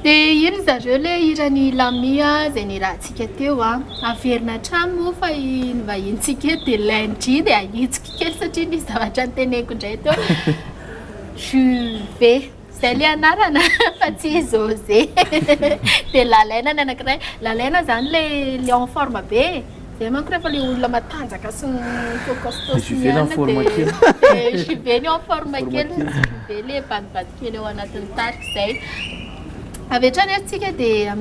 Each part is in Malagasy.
dia ino zareo le irany lamia zay nirahantsika teo averina trano fa iny vahintsika dia LAIN dia ahitsika kely satria nisy zavatra nyteneko indray teo juve zay le anarana fa tsy José dia LAIN ny anankiray LAIN zany le en forme be zay manko rehefa le olona matanjaka sy costaud sy miana dia juve ny en forme kely juve le badibady kely eo anatin'ny tarika zay avy hatrany atsika dia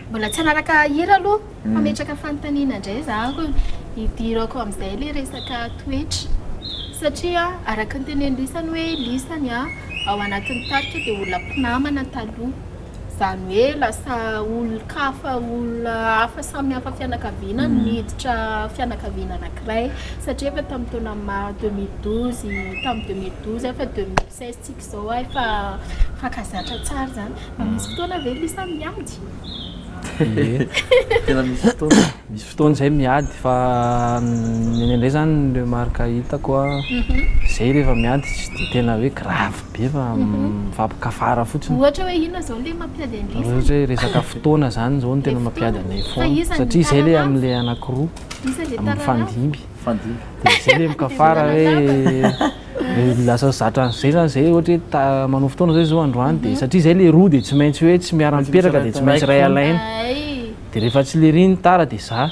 mbola tsy hanaraka hira aloha fametraka fanontaniana indray zako hidirako amin'izay le resaka toetra satria araka ny tenen'ny lisany hoe lisany ao anatin'ny tarika dia olona mpinamana taloha zany hoe lasa olon-kafa olona hafa samy hafa fianakaviana miditra fianakaviana anankiray satria efa tamin'ny taona 2012 tamin'ny 2012 efa 2016 tsika izao efa fakazatra tsara zany misy fotoana ve lisa miady tena misy fotoana izay miady fa indray zany le marika hitako zay rehefa miady tsy dia tena hoe grave be fa mifampikafara fotsiny ohatra hoe inona zao le mampiady an'ilay ohatra hoe resaka fotoana zany zao no tena mampiady anay foana satria izay le amin'ilay anankiroa amin'ny fandimby dia izay le mikafara hoe lasa zatra an'izay zany zay ohatra hoe manao fotoana zay zao androany dia satria izay le roa dia tsy maintsy hoe tsy miara-mipetraka dia tsy maintsy ray alaina dia rehefa tsy le riny tara dia za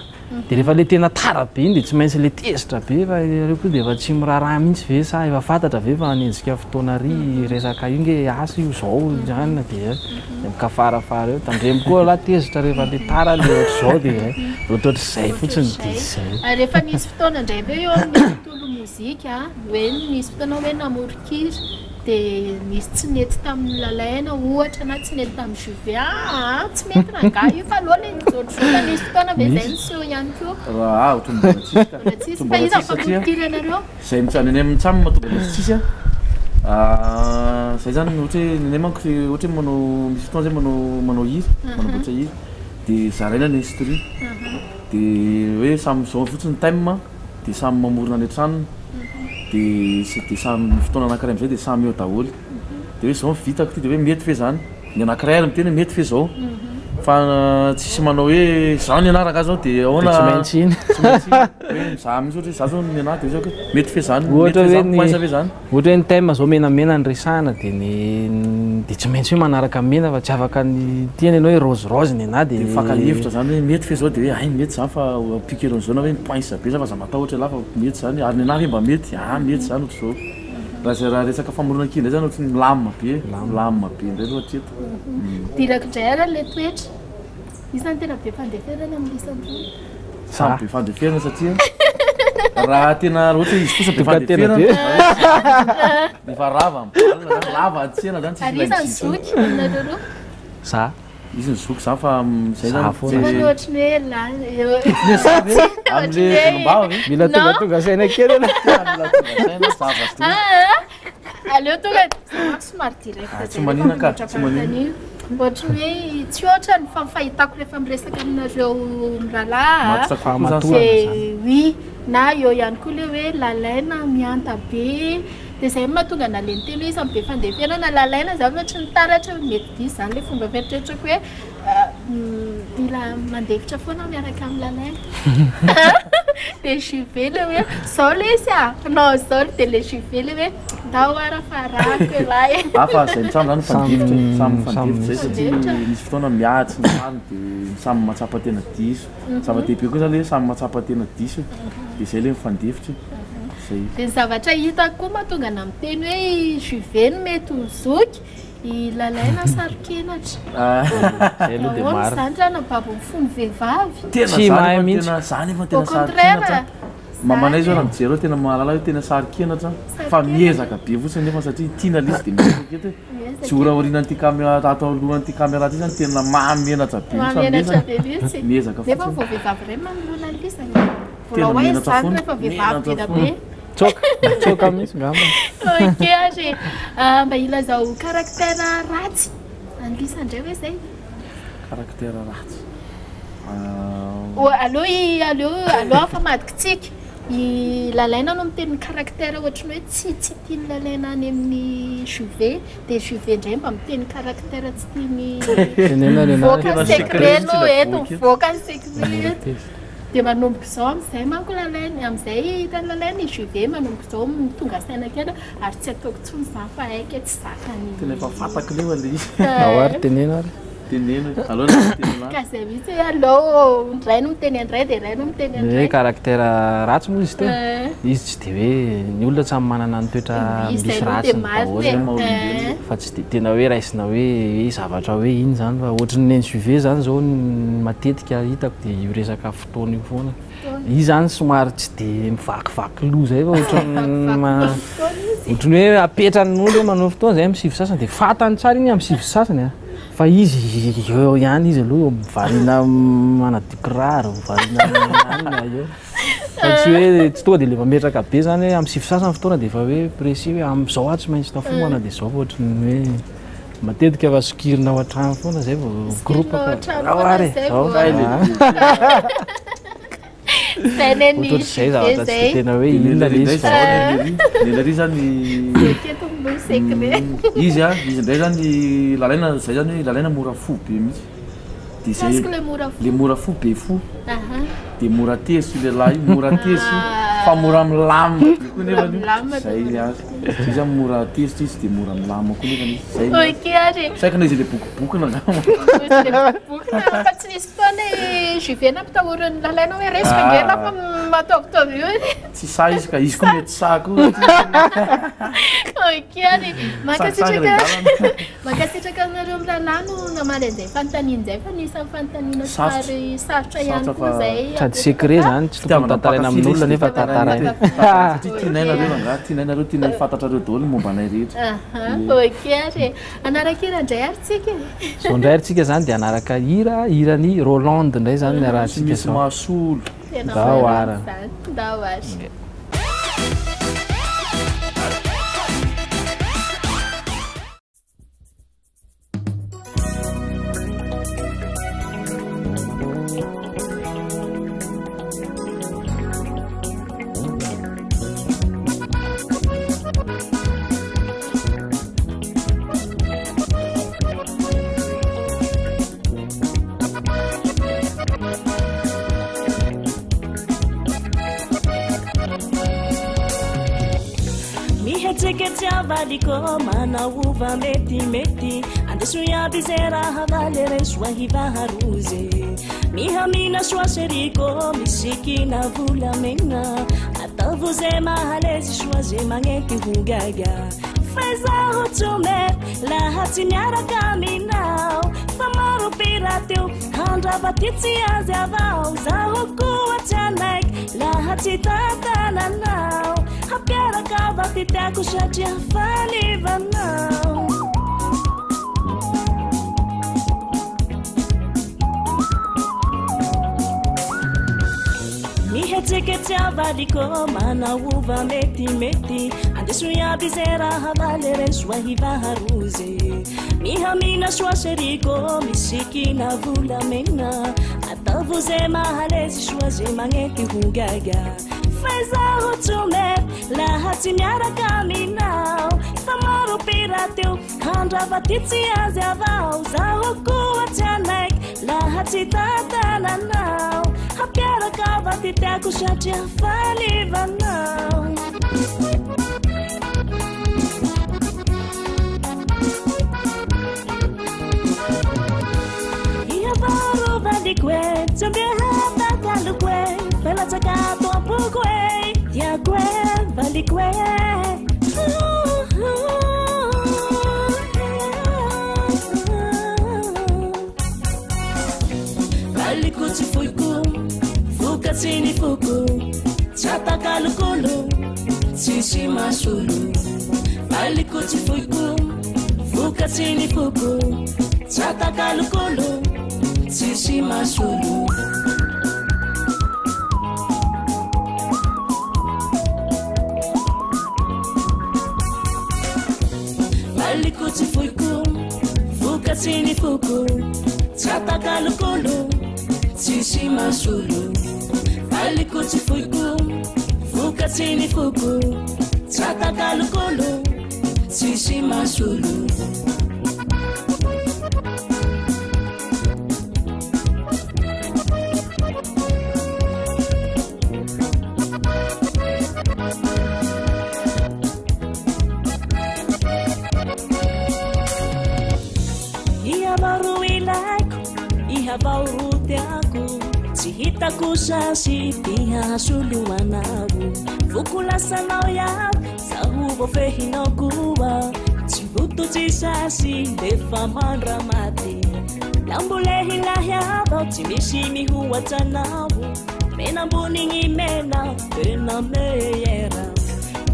dia rehefa le tena tara be iny dia tsy maintsy le tezitra be fa reo koa dia efa tsy miraharaha mihitsy ve sa efa fantatra ve fa hanenjika fotoana ry resaka io nge asa io zao zany dia mikafarafara eo tandremo koa la tezitra rehefa le tara le ohatr' zao dia ohatr'ohatr' izay fotsiny dia izay rehefa nisy fotoana indray ve eo amin'ny tontolo mozika hoe nisy fotoana hoe namorokira dia misy tsy nety tamin'ny LAIN ohatra na tsy nety tamin'ny juve tsy mety rangahy io fa aloha le nijotrojoka nisy fotoana be zay niseho ihany koa ohatrany tsisy fa izy famorokira anareo zay nenay mitsamy mahatonga le tsisy zay zany ohatra hoe nenay manko ohatra hoe manao misy fotoana zay manao hira manamboatra hira dia zaraina ny historia dia hoe samy zao fotsiny time dia samy mamorona ny tranony dia samy fotoana anankiray amin'izay dia samy eo daholo dia hoe zao vitako ty dia hoe mety fe zany ny anankiray ary miteny mety fe zao fa tsisy manao hoe zao ny anaraka zao dia ahoana tsy maintsy iny hoe za mihitsy ohatra za zao ny anah dia hoe mety fe zany ohatra fe zany ohatra hoe ny time zao menamena ny resahana dia tsy maintsy hoe manaraka mena fa tsy afaka ny tiany ianao hoe rose ny anah dia fakahevitra zany hoe mety fe zao dia hoe ay mety zany fa piqueron'izao na hoe mipoinsa be za fa za matao ohatra lafa mety zany ary ny anah hoe mba mety mety zany ohatra zao raha resaka famorona kina zany ohatra milamina be indray loha hatreto dirako indray ara le toetra isany tena be fandeferana amin'isany samy be fandeferana satria raha tena ohatra izy kosa be fandeferana efa rava mibalina lava antsena zany ary isany zoky nareo za izy ny zoky zany fa zay zany ohatrany hoe am'le tenombava ve mila tonga saina kely mila tonga saina zava aleo tonga somary direct tsy manina ka tsy manina ohatrany hoe tsy ohatra ny fahitako rehefa miresaka aminareo miralahy oui na eo ihany koa le hoe LAIN mianta be dia zay mahatonga naleny telo izy amin'ny be fandeferana LAIN zany ohatry ny taratra mety diso zany le fomba fieritreretrako hoe mila mandevitra foana miaraka amin'ny LAIN dia juve le hoe zao le izy non zao dia le juve le hoe ndao ara farako lahy afa zay samy zany fandevitra samy fandevitra zay satria misy fotoana miady sy nyhany dia samy mahatsapa tena diso zava-dehibe koa zany le samy mahatsapa tena diso dia zay le mifandevitra zay dia ny zavatra hitako koa mahatonga na miteny hoe juve no mety ho zoky i LAIN sarokenatra zay aloha dia maro zany raha nababo ny fony vehivavy tsy mahay mihitsy zany efa tena sarokenatra mamanay zao raha mijery hoe tena mahalala hoe tena sarokenatra fa miezaka be fotsiny nefa satria tiana le izy dia miezaka eto hoe tsy oraorianan'ity caméra atao alohan'ity caméra ty zany tena mamenatra be miezaka fotsiny nefa vao vehivavy iray manolona ny lisany vola hoe zany rehefa vehivavy tena be tsoka mihitsy ngamba ok ary mba ilazao karaktera ratsy an'lisa indray hoe zay karaktera ratsy aleo afa madikitsika La LAIN no miteny caractère ohatrany hoe tsy tiany la LAIN any amin'ny juvet dia juvet indray mba miteny caractère tsy tiany voaka secret no eto mivoaka ny secret dia manomboka izao amin'izay manko la LAIN amin'izay hitany la LAIN juvet manomboka izao tonga saina kely ary tsy ataoko tsony za fa haika tsy zakany tena efa fatako leo ale izy ary tenena ary tenena aloha ka zay mihitsy hoe allo ndray no miteny andray dia iray no miteny andray caractère ratsy moa izy teo izy tsy dia hoe ny olona samy manana ny toetra misy ratsy ny daholo fa tsy dia tena hoe raisina hoe zavatra hoe iny zany fa ohatrany ny juvet zany zao matetika hitako dia io resaka fotoana io foana izy zany somary tsy dia mivakivaky loha zay fa ohatrany hoe apetrany n'olo manao fotoana zay amin'ny sivy sasany dia fatany tsara iny amin'ny sivy sasany fa izy eo ihany izy aloha mivarina manadio kiraro mivarina eo fa tsy hoe tsy tonga dia le mametraka be zany hoe amin'ny sivy sasany fotoana dia efa hoe précis hoe amin'izao aho tsy maintsy tafomana dia izao ohatrany hoe matetika efa sokirina ao an-trano foana zay vao groupe ary ohatr'izay zavatra tsy tena hoe inona lelary zany izy indray zany la LAIN zay zany hoe la LAIN mora fo be mihitsy dia zay le mora fo be fo dia mora tesy lehilahy mora tesy fa mora milamina koa nefa zay azy izy zany mora tesy izy dia mora milamina koa nefa saika na izy le bokibokina fa tsy nisy fotoana juvet nampitahorany la LAIN hoe resaka ngena fa mataovitaovy io tsy sa izy ka izy koa mety sa koa okany makasitraka anareo miralano namaly an'izay fanontaniana izay fa nisy fanontaniana somary sarotra ihany koa zay sady secret zany tsy tokony tantaraina amin'olona nefa tantaraina satria tianainareo anga tianainareo tiana fantatrareo daholo momba anay rehetra okary anarak'ira indray aritsika zao indray aritsika zany dia anaraka hirany Rolande indray zany ny arahantsika misy mahasolo ndao ara ndao ary valiko manauva mety andeso iaby zay raha valy reso ahivaharozy mihamina soa seriko misikina volamena ataovy zay mahalezy soa zay magnety hogaga fa zaho tsome laha tsy miaraka aminao fa maro pirateo handravaty tsy azy avao zaho koa tsy anaiky laha tsy tatananao hapiaraka vapitiako satria falivanao mihetsiketsy avaliko manauva mety andeso iaby zay raha valy reso ahivaharozy mihamina soa seriko misikina volamena ataovy zay mahalezy soa zay magnety hogaga fa zaho tsome laha tsy miaraka aminao fa maro pirateo handravaty tsy azy avao zaho koa tsy anaiky laha tsy tatananao hapiaraka vapitiako satria falivanao iavaro valikwe tsombihatakandokwe felatsakato apokwe tiakwe valikwe valiko tsy foiko vokatsiny foko tsy atakalokolo tsisy masolo valiko tsy foiko vokatsiny foko tsy atakalokolo tsisy masolo valiko tsy foiko vokatsiny foko tsy atakalokolo tsisy masolo valiko tsy foiko vokatsiny foko tsatakalokolo tsisy masolo ihavaro ilaiko ihavaro tiako tsy hitako sasy tihasolo anao vokolasanao iaby zaho voafehinao koa tsy vototsy sasy lefa mandra maty lambolehilahy avao tsy misy mihoatsanao menambonigny mena tena meyera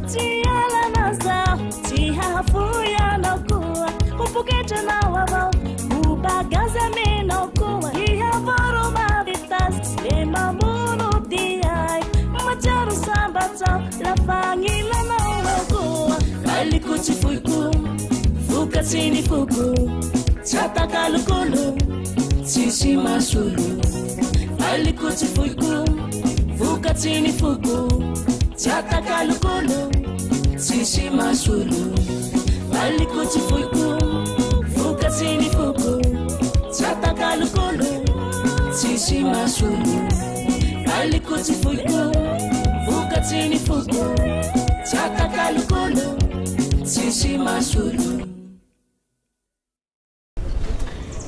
tsy alana zaho tsy hahafoyanao koa hopoketranao avao hobagaza menao koa ihavaro mavitasy le mamono diay matsaro sambatsao lafagnilanao koa kaliko tsy foiko vokatsiny foko tsatakalokolo tsisy masolo kaliko tsy foiko vokatsiny foko tsatakalokolo tsisy masolo kaliko tsy foiko vokatsiny foko tsatakalokolo tsisy masolo kaliko tsy foiko vokatsiny foko tsatakalokolo tsisy masolo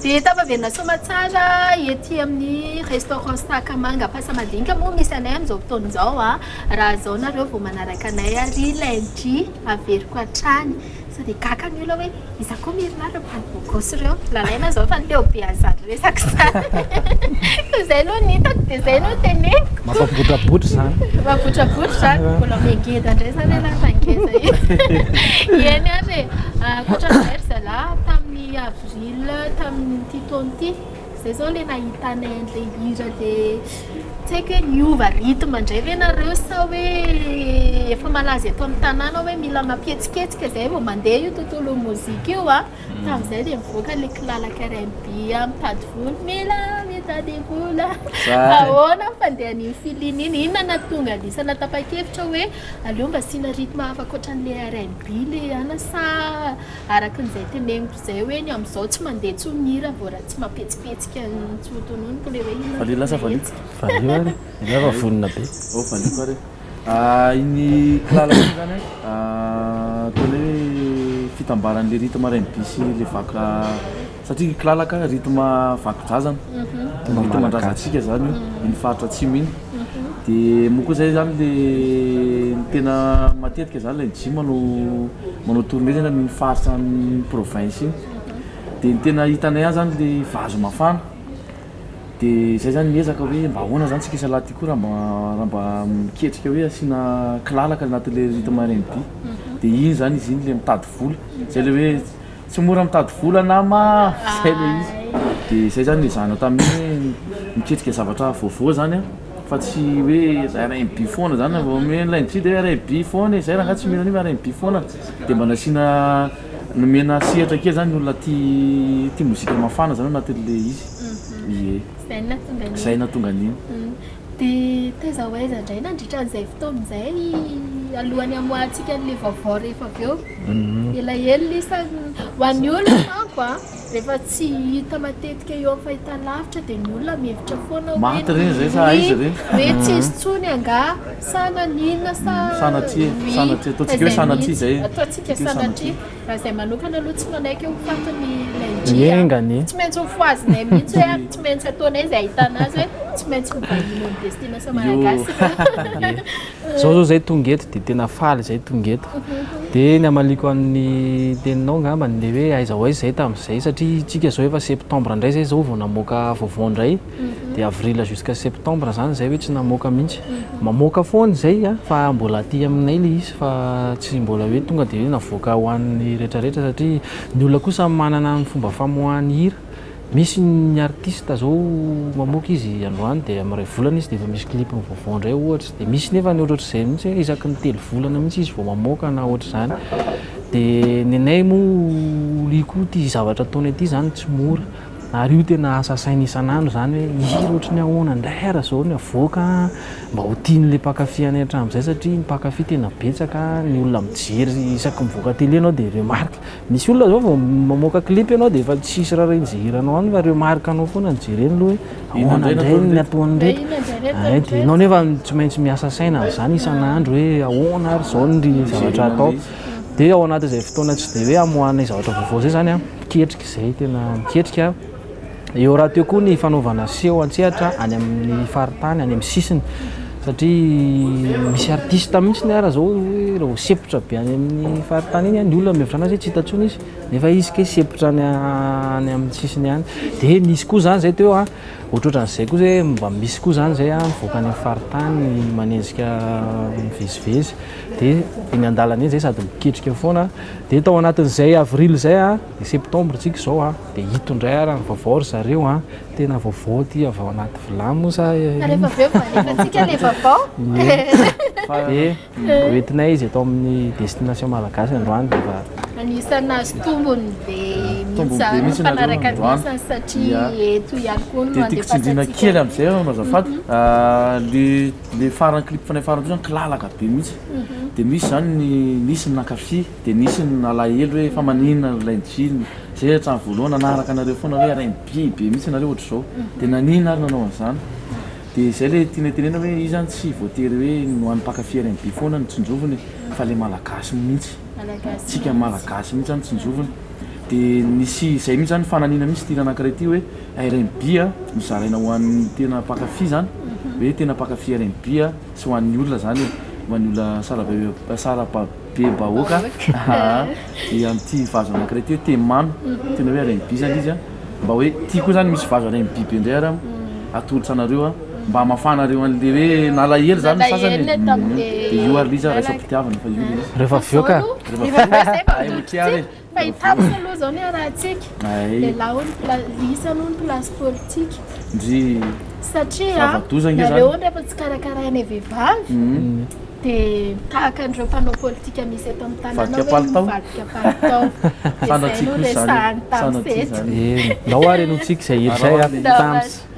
dia tapaverina somatsara ety amin'ny restaurant sakamanga pasamadinika moa misy anay amin'izao fotoan'izao a raha zao nareo vao manaraka anay ary lundi averiko hatrany sady gaka ny olona hoe iza koa mirinara panibokosy reo lalaina zao fa nileo be azary resaka zany zay no nitako dia zay no teneko mampabotrabotra zany mampabotrabotra zany mbola mengeda indray zany ala fangeza eny ary koatran'izay ry zalahy tamin'ny avril tamin'ny ty taona ty zay zao le nahitanay an'ilay hira le tsy haiko hoe miova rythme indray ve nareo sa hoe efa malaza eto amin'ny tanàna hoe mila mampihetsiketsiky zay vao mandeha io tontolo mozika io a tamin'izay dia mivoaka le kilalaka R&B mitady vola mila mitady vola ahoana fandehan'iny filiny iny inona natonga lisana tapa-kevitra hoe aleo mba asiana rythme hafa koatran'le R&B le ana sa arakan'izay teneniko zay hoe ny amin'izao tsy mandeha tsy mihira vao raha tsy mampetsipetsika tsotononiko le hoe fa le lasa valitsy ilafa vonina be valiko ary iny kilalaka iny zany tole hoe fitambaran'le rythme R&B sy le vakoka satria kilalaka rythme vakodrazana rythme andrazatsika zany iny faritra atsimo iny dia moa koa zay zany le tena matetika zany le jim manao tournée zany ny faritra ny province iny dia ny tena hitanay azy zany le vazo mafana dia zay zany miezaka hoe mba ahoana zany tsika isalahy ty koa raha mba miketrika hoe asiana kilalaka anatin'le rythme R&B dia iny zany izy iny le mitady vola zay le hoe tsy mora mitady vola nama zay le izy dia zay zany zany tamin'iny miketrika zavatra vaovao zany a fa tsy hoe R&B foana zany vao omena lundi dia R&B foana zay raha tsy mihina an'io R&B foana dia mba nasiana nomena sehatra kely zany olona ty mozika mafana zany anatin'le izy ie zay natonga an'iny dia teza hoaiza indray nandritran'izay fotoan'izay alohany amoahantsika n'le vaovao rehefa avy eo elaelo lisa ho an'ny olona manko a rehefa tsy hita matetika eo amin'ny fahitalavitra dia ny olona mihevitra foana maty reny zay sa aiza reny hoe tsy izy tsony anga sananina sanatria ataontsika hoe sanatria zay ataontsika sanatria raha izay manokana aloha tsy manaiky ho fatony engany tsy maintsy mifoazinay mihitsy hoe tsy maintsy ataonay izay ahitana azy hoe tsy maintsy mivahiny amin'ny destination malagasy zao zay tongeto dia tena faly zay tongeto dia ny amaliko amin'ny teninao ngamba le hoe aiza ho aiza zay tamin'izay satria tsika zao efa septembre indray zay zao vao namoaka vaovao indray dia avril jusqu'à septembre zany zay hoe tsy namoaka mihitsy mamoaka foana zay a fa mbola aty aminay le izy fa tsy mbola hoe tonga dia hoe navoaka ho an'ny rehetrarehetra satria ny olona koa samy manana ny fomba famoahany hira misy ny artiste zao mamoaka izy androany dia amin'ray volana izy dia efa misy clip vaovao indray ohatra dia misy nefa ny ohatr'izay mihitsy hoe isaky ny telo volana mihitsy izy vao mamoaka na ohatra zany dia ny anay moa liko ty zavatra ataony aty zany tsy mora ary io tena asa saina isan'andro zany hoe iry ohatrany ahoana ndray ara zao ny avoaka mba ho tian'le mpakafy any an-trano izay satria ny mpakafy tena betsaka ny olona mijery isaky mivoaka télé anao dia remarque misy olona zao vao mamoaka clip ianao dia efa tsisy raha renjeranao any fa remarque anao foana ny jereny aloha hoe ahoana indray ny ataony ndraiky dia ianao nefa tsy maintsy miasa saina zany isan'andro hoe ahoana ary zao ny zavatra atao dia ao anatin'izay fotoana tsy dia hoe amoahana zavatra vaovao zay zany a miketrika izay tena miketrika eo raha teo koa ny fanaovana seho an-tsehatra any amin'ny faritany any amin'ny sisiny satria misy artiste mihitsy ny ara zao hoe raha sepotra be any amin'ny faritany iny ny olona mihevitra anazy hoe tsy hitantsony izy nefa izy ke sepotra any amin'ny sisiny any dia nisy koa zany zay teo a ohatrohatran'izay koa zay mba misy koa zany zay a mivoaka any amin'ny faritany manezika mivezivezy dia eny an-dalana iny zay sady miketrika foana dia tao anatin'izay avril zay a dia septembre tsika zao a dia hito indray ara ny vaovao ry zareo a tena vaovao ty avy ao anaty vilamosa dia hoentinay izy atao amin'ny destination malagasy androany dia efa anisanazy tombony be mihitsy mpanaraka misany satria eto ihany koa no andefasitsindrina kely amin'izay mazafady le farany clip fanay farany zany kilalaka be mihitsy dia misy zany nisy ny nakafy dia nisy ny alahelo hoe fa maninona lainjiny zay hatrany voalohany nanaraka anareo foana hoe R&B be mihitsy nareo ohatr' zao dia nanina ary nanao an'izany dia izay le tianatenena hoe izy zany tsy voatery hoe no an'ny mpakafy R&B foana ny tsinjoviny fa le malagasy mihitsy tsika malagasy mihitsy zany tsinjoviny dia nisy izay mihitsy zany fananina mihitsy tina anankiray ty hoe R&B a nozaraina ho an'ny tena mpakafy zany hoe tena mpakafy R&B a sy ho an'ny olona zany ho an'ny olona sarabe bahoaka dia amin'ity vazo anankiray ty hoe temano tena hoe R&B zany izy a mba hoe tia koa zany misy vazo R&B be indray ara atolotra anareo a mba hamafanareo an'le hoe nalahelo zany ny sasany dia io ary liza raisa-pitiavana fa io rehefa vioka fa hitabisa aloha zao ny arahantsika lehilahy lisy aloha ny place politique ndry satria nareo rehefa tsy karakaraina vehivavy dia tahaka an'ireo mpanao politika misy eto amin'ny tanàna hoe mivadika palitao dia zay no resahany tamsety nao ary enotsika izay hery zay tamsy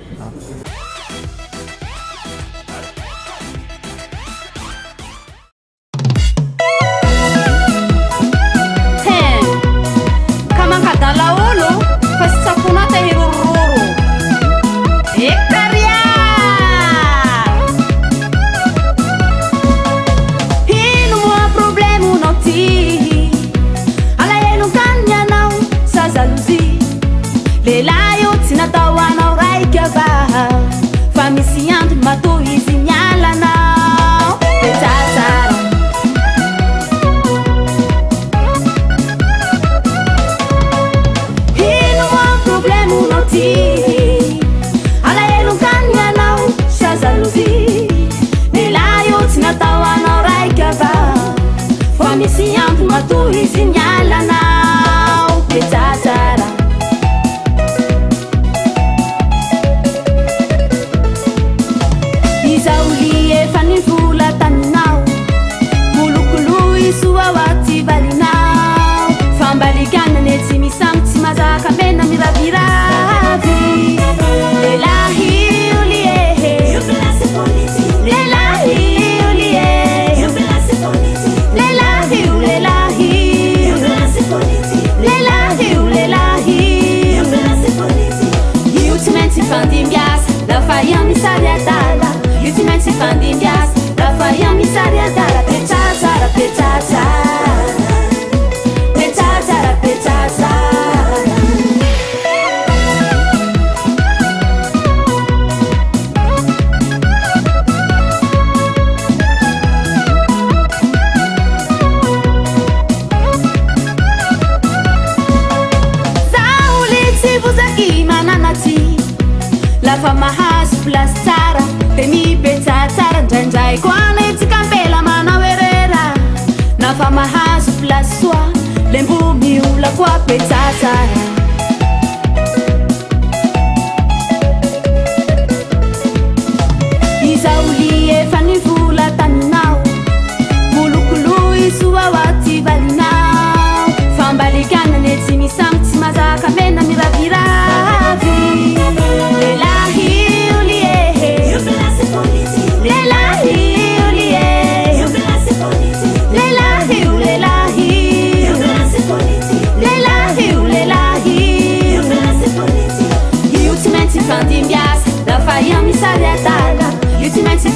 Fambalikana netsy misamy tsy mazaka mena miraviravy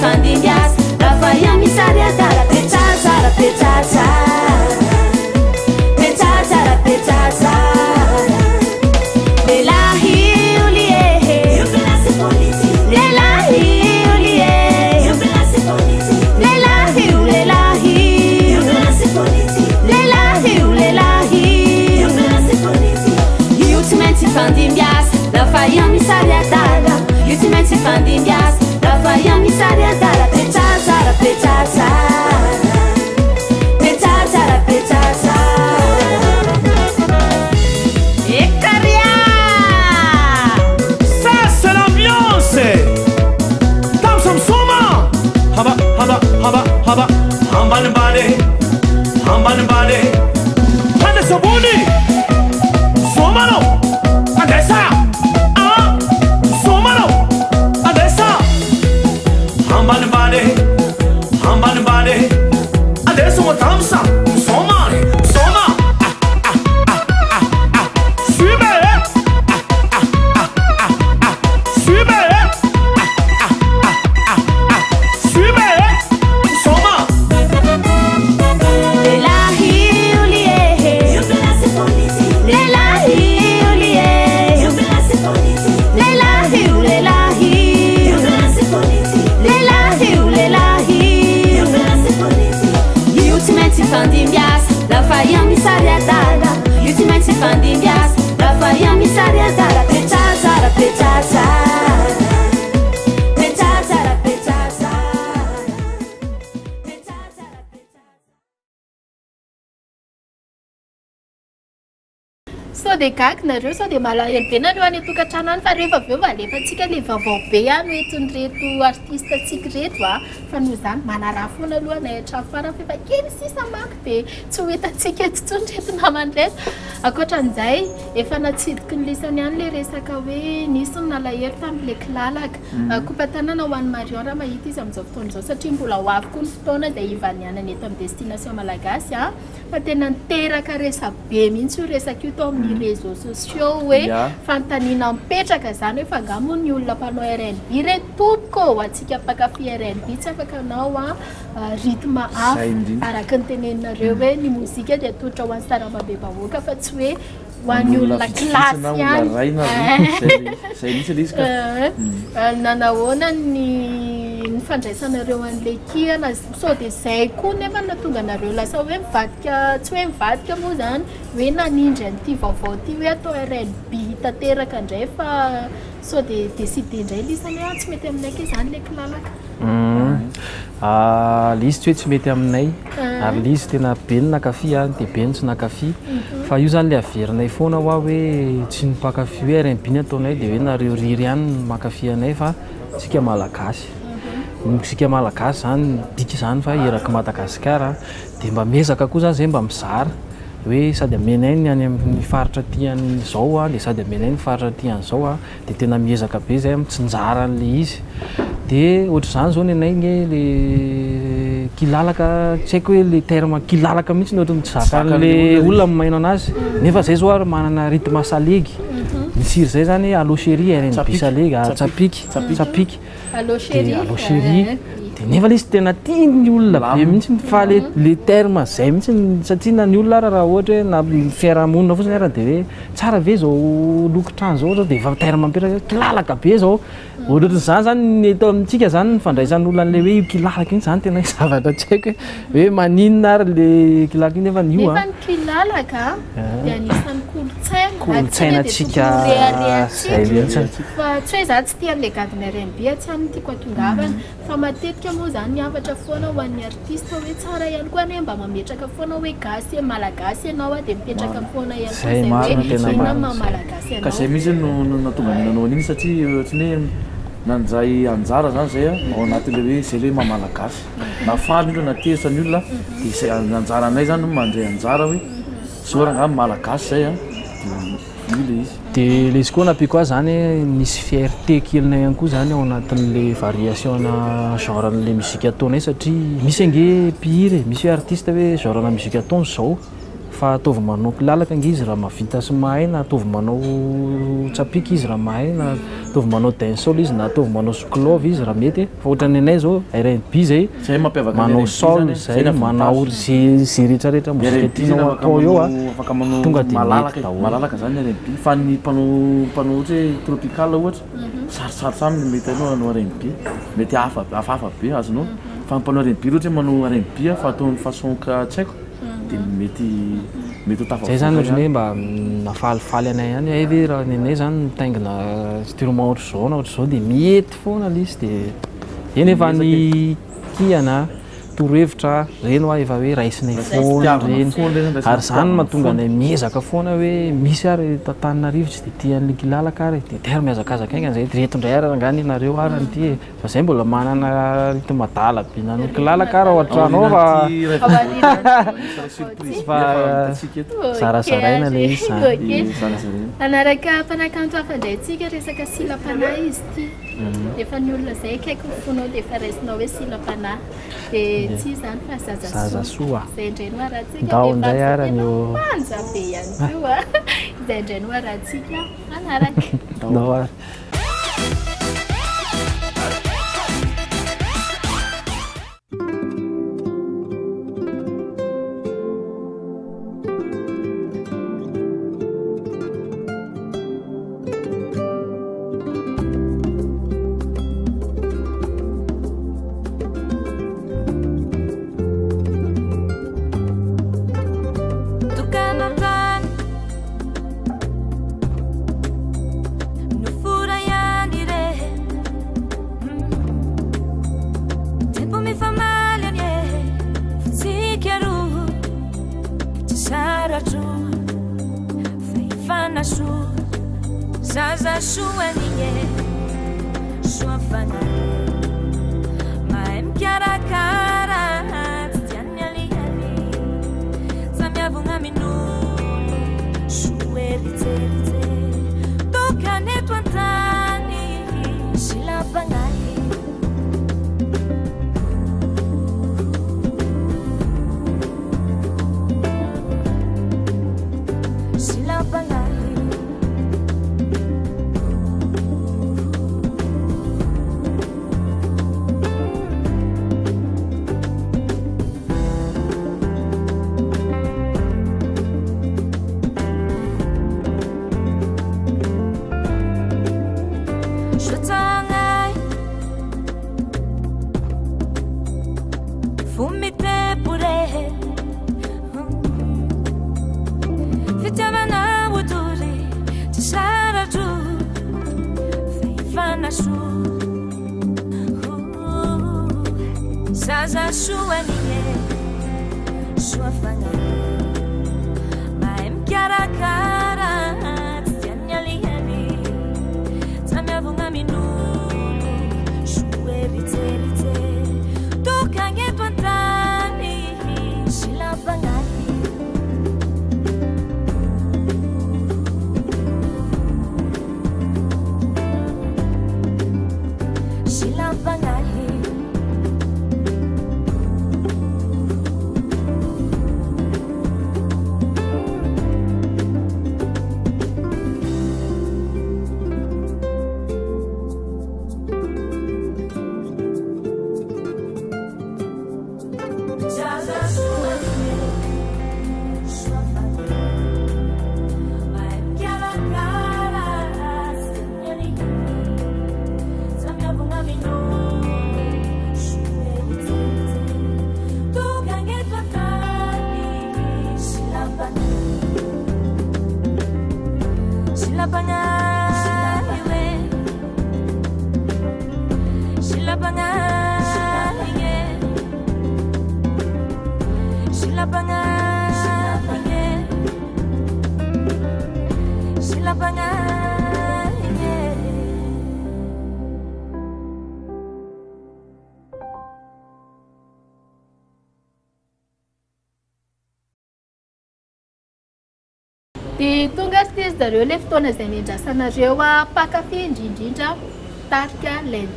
fandingas lafa yamisary adara petsasara petsasa petsasara petsasa lelahi ulie lelahi ulie lelahi lelahi lelahi lelahi yutimenti fandingas lafa yamisary adara yutimenti fandingas lafa yamisary adara petsasara petsasa petsasara petsasa ekaria ça c'est l'ambiance tamsam soma haba haba haba haba hamban bade hande sabuni somano adesa somano adesa hamban bade adesso mo tamsa soma soma sube sube sube soma lelahi ulie lelahi ulie lelahi lelahi lelahi lelahi yutimenti fandingas lafa yamisary adara yutimenti fandingas lafa yamisary adara petsasara petsasa petsasara petsasa petsasara petsasa sao dia gaga nareo sao dia malahelo be nareo any tokantrano any fa rehefa avy eo valefantsika le vaovao be any oeton'reto artisteantsika reto a fa noho izany manaraha foana aloha nay hatrany farany fa efa kely sisa mako dia tsy ho hitantsika eto intsony reto namany reto ankoatran'izay efa natsidika ny lisany any le resaka hoe nisy ny nalahelo tamin'le kilalaka kompatanana ho an'ny marion raha mahita izy amin'izao fotoan'izao satria mbola ho avy koa ny fotoana dia ivanianany eto amin'ny destination malagasy a fa tena niteraka resa be mihitsy io resaka io tao amin'ny réseaux sociaux hoe fanontaniana mipetraka zany hoe fa ngamo ny olona mpanao R&B reto tompoko ho antsika mpakafy R&B tsy afaka anao a rythme hafa araka ny teneninareo hoe ny mozika dia totra ho an'ny saramabe bahoaka fa tsy hoe ho an'ny olona kilasy ihany nanahoana ny fandraisanareo an'le kiana sao dia izay koa nefa natonga anareo lasa hoe mivadika tsy hoe mivadika moa zany hoe nanindry an'ity vaovao ty hoe atao R&B tanteraka indray fa sao dia décide indray lisany hoe tsy mety aminay ke zany le kilalaka lizy tsy hoe tsy mety aminay ary lizy tena be ny nakafy a dia be ny tsy nakafy fa io zany le averinay foana hoa hoe tsy ny mpakafy hoe R&B ny ataonay dia hoe nareo riry ihany ny makafy anay fa tsika malagasy sika malagasy zany dika zany fa iraka Madagasikara dia mba miezaka koa zany zay mba mizara hoe sady amenay ny any amin'ny faritra tian'izao a dia sady amenay ny faritra tian'izao a dia tena miezaka be zay mitsinjara an'le izy dia ohatra zany zao ny anay nge le kilalaka tsy haiko hoe le terme kilalaka mihitsy ny ohatra mizaka le olona maino anazy nefa zay zao ary manana rythme salegy misiry zay zany allo chérie R&B salegy tsapiky allo chérie dia nefa le izy tena tiany olona be mihitsy fa le terme zay mihitsy satria na ny olona raha ohatra hoe na fiarahamonina fotsiny ara dia hoe tsara ve zao lokotrano zao ohatra dia efa terme mipetraka kilalaka be zao ohatra zany zany eto amintsika zany ny fandraisan'olona an'le hoe kilalaka iny zany tena zavatra tsy haiko hoe maninona ary le kilalaka iny nefa ny io nefa ny kilalaka dia anisan'ny kolotsainatsika zay mihitsy fa tsy hoe za tsy tia an'le gadina R&B tsy any tiako atongavana fa matetika moa zany miavatra foana ho an'ny artiste hoe tsara ihany koa ane mba mametraka foana hoe gasy malagasy ianao a dia mipetraka foana ihany koa zay hoe ina malagasy ianao ka zay mihitsy no natonga nanao an'iny satria ohatrany hoe nanjay anjara zany zay ao anatin'le hoe zay le mamalagasy na faly io na tesany olona dia zay anjara anay zany mandray anjara hoe zora nga malagasy zay a io le izy dia le izy koa nampiko azy zany misy fierté kelinay ihany koa zany ao anatin'le variation na genren'le muzika ataonay satria misy ange mpihira misy hoe artiste hoe genrena muzika ataony zao fa ataovy manao kilalaka ngizy raha mavita sy mahay na ataovy manao tsapika izy raha mahay na ataovy manao dancehall izy na ataovy manao soklov izy raha mety fa ohatrany anay zao R&B zay manao sol zay manao zay rehetrarehetra mozika tianao atao eo tonga de malalaka zany R&B fa ny mpanao ohatra hoe tropical ohatra sarosaro saminy mety anao anao R&B mety hafahafa be azonao fa ny mpanao R&B ohatra manao R&B fa ataony façon ka tsy haiko de mety zay zany ohatrany hoe mba nafalifaly anay ihany hoe raha nenay zany mitaingina instrument ohatra zao na ohatra zao de miety foana lizy de eny efa ny kiana torohevitra reny hoa efa hoe raisinay foana reny ary zany mahatonga anay miezaka foana hoe misy ary tantanina rivotsy de tian'le kilalaka ary de tery miazakazaka aingana zay retondray ary angany nareo ary an'ity fa zay mbola manana rito madala be nanao kilalaka ary ao an-trano fa zarazaraina le izy zany anaraka mpanakanto hafa ndraytsika resaka silam-panahy izy ty efa ny olona zay kaiky fonao de efa raisinao hoe silam-panahy de tsy zany fa zazasoa zay indray no arahantsika ndao indray arany io manja be ihany koa zay indray no arahantsika manaraka ndao ary de tonga sy izy zareo le fotoana izay niandrasanareo pakafy indrindrindra tarika LAIN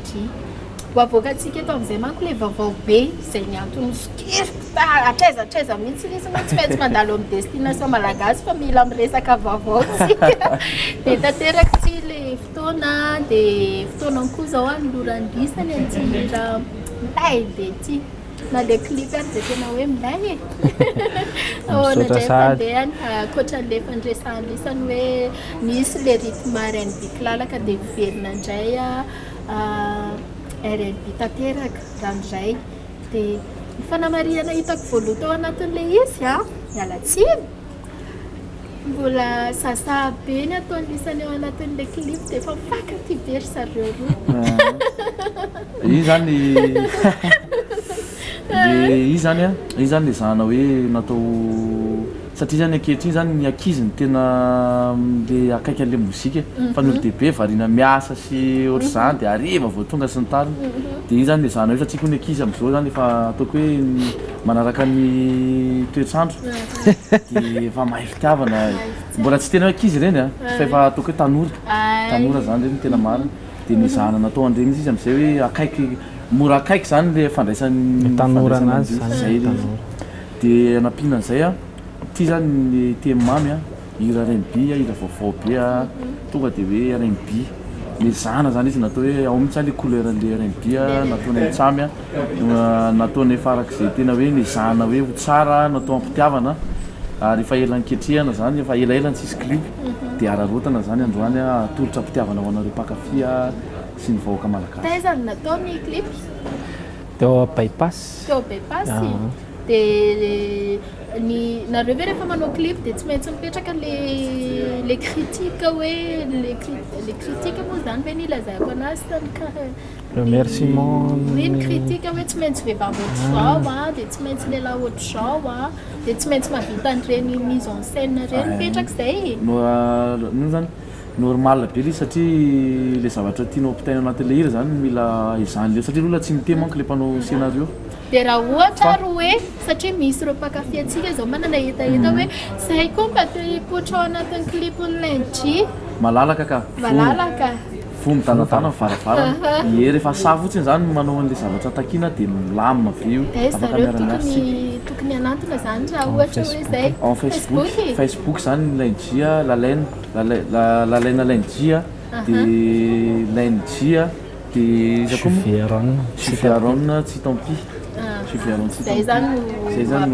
avoakatsika eto amin'izay manko le vaovao be izay ny antony sokiriko atraiza mihitsy izy moa tsy maintsy mandalo amin'ny destination malagasy fa mila miresaka vaovao tsika dia tanteraka tsy le fotoana dia fotoana koa zao a nolorandrisany antsy raha milay dia ty na le clip ary dia tena hoe milay nadray fandehany koatran'le fandresanisany hoe misy le rythme R&B kilalaka dia velona indray R&B tanteraka ranoray dia ny fanamariana hitako voaloha tao anatin'le izy miala tsiny mbola sasa be ny ataon'isany eo anatin'le clip dia efa mifankaty be ry zareo roa io zany io zany le zahana hoe natao satria zany ankehitriny zany ny ankizy ny tena le akaiky an'le mozika fa ny olodehibe variana miasa sy ohatr'izany dia ariva vao tonga sy ny tariny dia io zany le zahana hoe satria koa ny ankizy amin'izao zany efa ataoko hoe manaraka ny toetrandro dia efa mahay fitiavana mbola tsy tena hoe ankizy ireny fa efa ataoko hoe tanora zany reny tena marina dia ny zahana natao andregny izy amin'izay hoe akaiky mora akaiky zany le fandraisan'ny tanora anazy zay dia anampihana an'izay ty zany ny temamy hira R&B hira vaovao be tonga dia hoe R&B le zahana zany izy natao hoe ao mihitsy le couleur le R&B nataony tsamy nataony farak'izay tena hoe ny zahana hoe ho tsara natao ampitiavana ary efa ela niketrehana zany efa elaela ny tsisy clip dia ararotana zany androany tolotra ampitiavana ho anareo mpakafy sy ny vahoaka malagasy. Taiza ny natao ny clip? Teo bypass. Teo bypass dia ny nareo ve rehefa manao clip dia tsy maintsy mipetraka le critique hoe le critique moa zany hoe nilazako anazy tany remerciement oui ny critique hoe tsy maintsy vehivavy ohatr'izao dia tsy maintsy lehilahy ohatr'izao dia tsy maintsy mahavita an'ireny mise en scène reny mipetraka izay no zany normal be izy satria le zavatra tianao ampitaina anatin'le hira zany mila izany leo satria lola tsy miteny manko le mpanao scénario dia raha ohatra ary hoe satria misy ireo mpakafy antsika zao manana hetaheta hoe zay koa mba te-potra ao anatin'ny clip-ny LAIN malalaka ka malalaka fo mitanatana mivaravara ie rehefa sa fotsiny zany manao an'le zavatra takina dia milamina be io afaka miarana azy tokony anatona zany raha ohatra hoe zay en Facebook zany LAIN la LAIN LAIN dia LAIN dia dia Chifiaron tsy tampi zay zany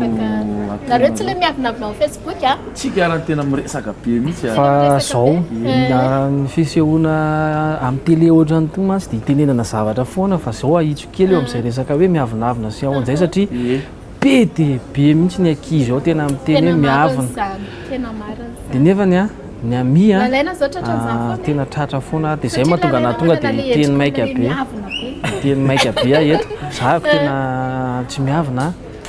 nareo tsy le miavinavina ao Facebook tsy karany tena miresaka be mihitsy fa zao ny fisehoana amin'ny télé ohatrany to mantsy dia itenenana zavatra foana fa zao ahitso kely eo amin'izay resaka hoe miavinavina sy ao an'izay satria be dia be mihitsy ny ankizy ao tena miteny hoe miavina dia nefany ny ami tena tratra foana dia zay mahatonga na tonga dia teny maika be eto zahako tena tsy miavina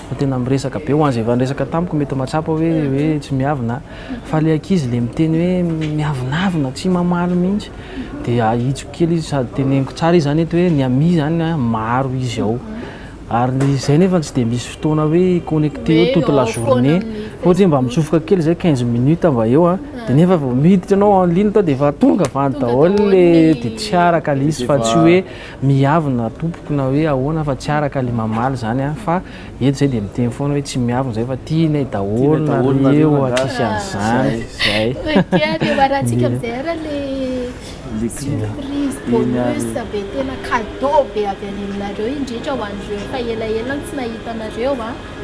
fa tena miresaka be ho an'izay efa niresaka tamiko mety mahatsapa hoe tsy miavina fa le ankizy le miteny hoe miavinavina tsy mamaly mihitsy dia ahitso kely izy sady teneniko tsara izy zany eto hoe ny ami zany maro izy ao ary zay nefa tsy dia misy fotoana hoe connecté eo toute la journée ohatra mba mitsofoka kely zay 15 minutes mba eo dia nefa vao miditra anao en ligne tao dia efa tonga vany daholo le dia tsy araka le izy fa tsy hoe miavina tompoko na hoe ahoana fa tsy araka le mamaly zany fa eto zay dia miteny foana hoe tsy miavina zay fa tianay daholo na eo atsisy an'izany zay arahantsika amin'izay ara le surprise bonus be tena cadeau be avy any aminareo indrindra ho an'ireo fa elaela tsy nahita anareo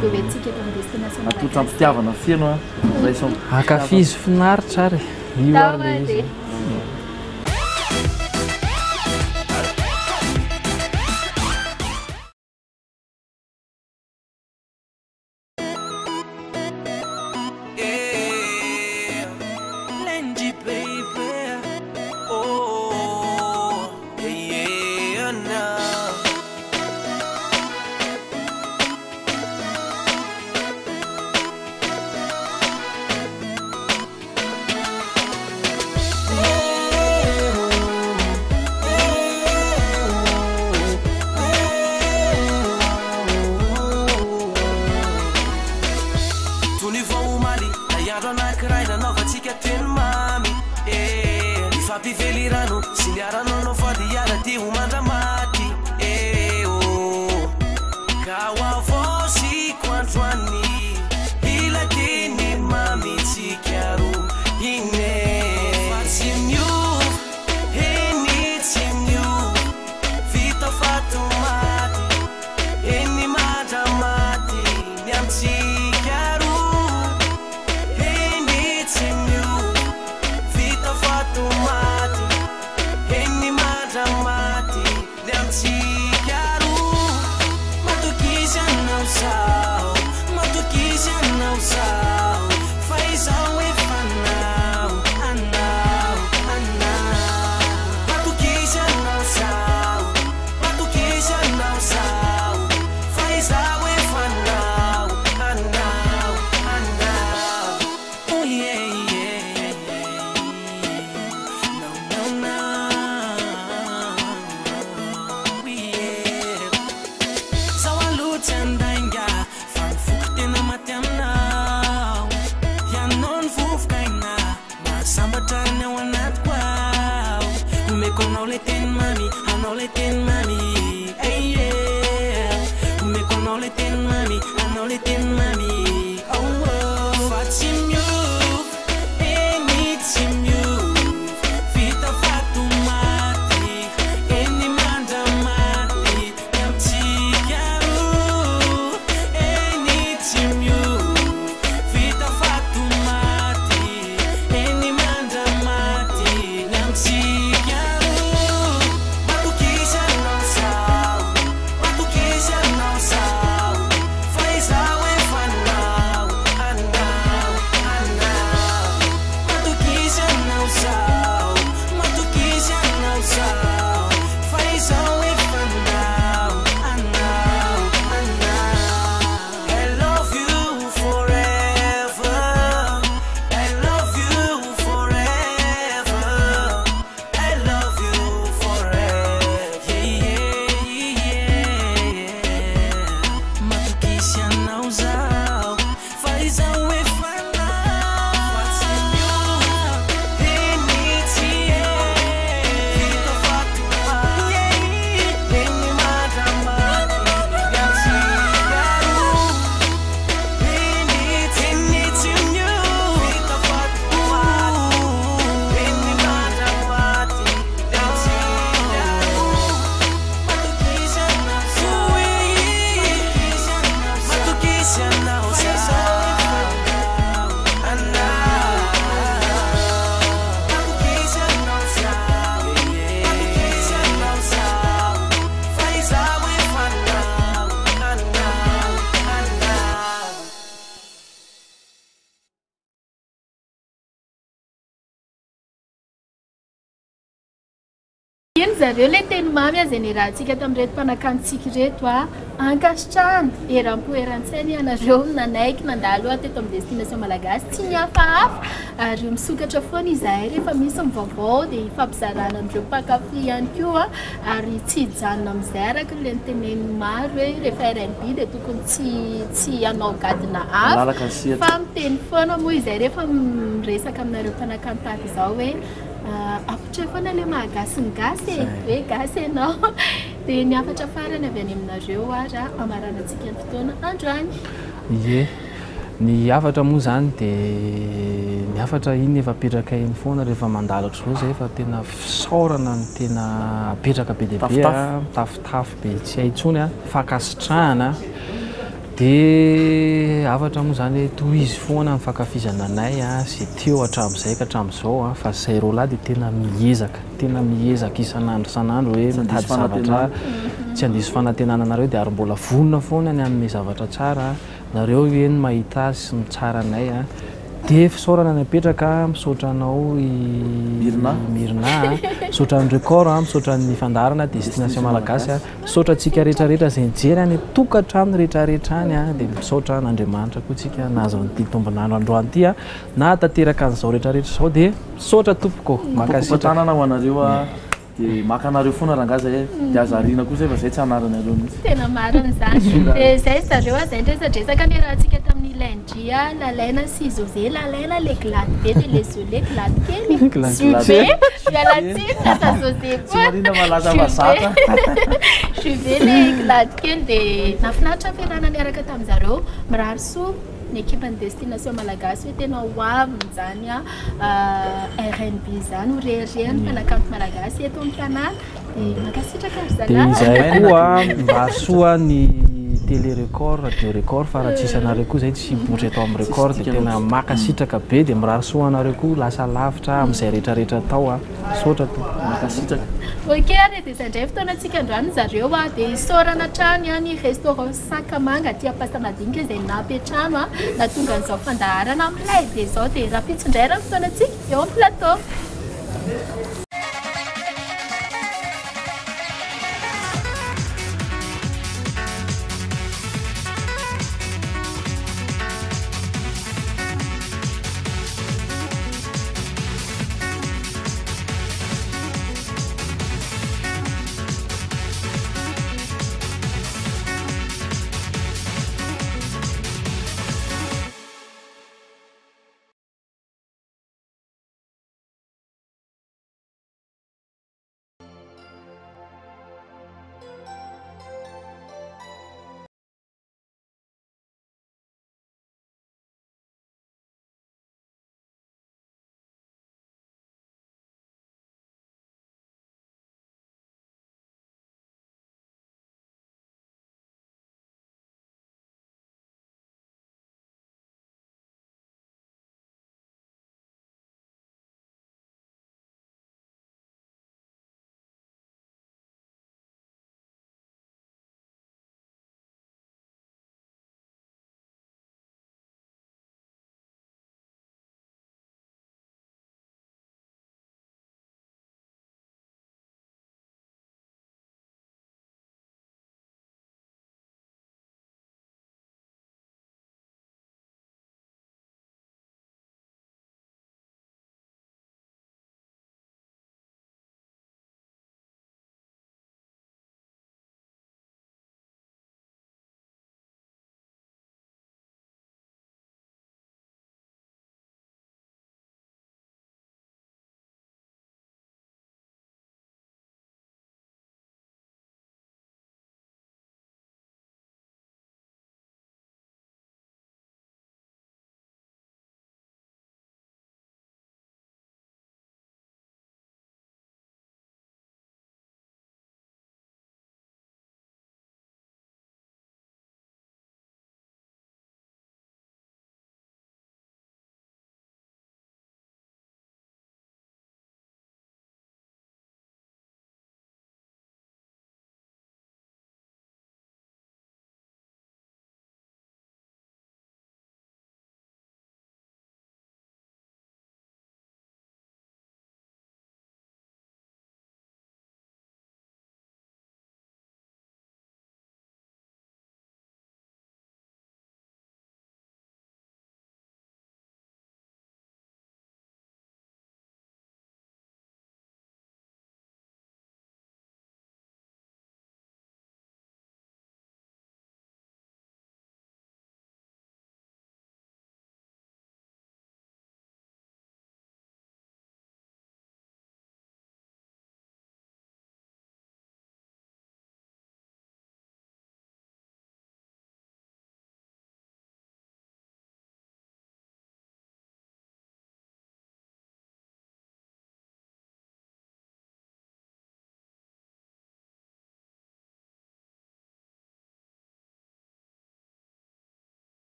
dia hoe tsika eto amin'ny destination atotra ampitiavana fieno akafizy finaritra ary io ary le izy Fampivelirano, signarano no fadiara ti umanda mati voci quanto anni il dini mami ci chiaro ine facci mio e inizi mio vita fatto mati e ni mata mati niamci chiaro e inizi mio vita fatto mati e ni mata mati niamci chiaro ma tu chi se non sa ma tu chi se non sa fai so e fa now ma tu chi se non sa ma tu chi se non sa fai so e fa now oh yeah yeah no yeah sawa lutandanga fan fuktina matamna ya non fufkaina ma sambatana wanat wow umekono ten mami anole ten mami hey yeah umekono ten mami anole ten mami oh facim you anything you vita fatto mati any manda mati empty chiaro anything you vita fatto mati any manda mati empty chiaro ma tu chi se non sa ma tu chi se non sa fai sa e fa now ma tu chi se non sa ma tu chi se non sa fai sa e fa now I love you forever I love you forever I love you forever ma tu chi se non sa fai sa e fa now what's in you inizi vita fatto e mi mata mati ragazzi caro inizi you vita fatto e mi mata mati ragazzi caro ma tu chi se non sa ma tu chi se non sa Iny zareo le teny mamy azy ny rahantsika tamin'ireto mpanakantsika reto ankasitrahana eram-po eran-tsainy ianareo nanaiky nandalo teto amin'ny destination malagasy tsy nihafahafa ary misokatra foana izahay rehefa misy mivaovao dia ifampizarana amin'ireo mpankafy ihany koa ary tsy hijanona amin'izay araka le niteneny maro hoe rehefa RNB dia tokony tsy hanao gadina hafa fa miteny foana moa izahay rehefa miresaka aminareo mpanakanto tahaka izao hoe apotra foana le mahagasy ny gasy hoe gasy ianao dia niafatra farany avy any aminareo ary amaranantsika ny fotoana androany ye ny afatra moa zany dia ny afatra iny efa apetraka iny foana rehefa mandalatra zao zay efa tena fisaorana ny tena apetraka be dia be mitafitafy be tsy hay intsony fakasitrahana dia afatra moa zany toy izy foana mifankafizana anay sy teo hatramin'izay ka hatramin'izao fa zay roalahy dia tena miezaka isan'andro hoe mitady zavatra tsy handiso fanantenana anareo dia ary mbola vonona foana ny hanome zavatra tsara nareo eny mahita azy sy mitsara anay dia fisaorana ny apetraka misaotra anao mirina misaotra ny record misaotra ny fandarana destination malagasy misaotra antsika rehetrarehetra izay nijery any tokantrano rehetrarehetra any dia misaotra n'Andriamanitra koa tsika nahazo an'ity tombonandro androany ity na tanteraka an'izao rehetrarehetra izao dia misaotra tompoko mankasitratanana ho anareo dia maka anareo foana rangaza e dia azariana kosa fa zay tsy anarana aloha mihitsy tena marina izany dia zay zareo a zay ndresadresaka ny rahantsika tamin'ny lindria lalaina sy zozé lalaina le glady be dia le zolé glady kely juvé mialatsina ta zozé marina malaza mazaka juvé le glady kely dia nafinaritra fiarana niaraka tamin'izareo mirary soa ny équipe ny destination malagasy hoe tena hoaviny zany a RNB zany horehirehany mpanakanto malagasy eto amin'ny tanàna dia makasitraka ry zalahy dia izay koa mba soa ny télé record radio record fa raha tsisy anareo koa zay tsy botra atao amin'ny record dia tena makasitraka be dia mirary soa anareo koa lasa lavitra amin'izay rehetrarehetra tao a sotra to makasitraka ok ary dia izay indray fotoanantsika androany zareo a dia isaorana trano a ny restaurant sakamanga tia pastanadinika izay napetrano a na tonga n'izao fandaharana amilay dia izao dia rapitso indray raha fotoanantsika eo amin'ny plateau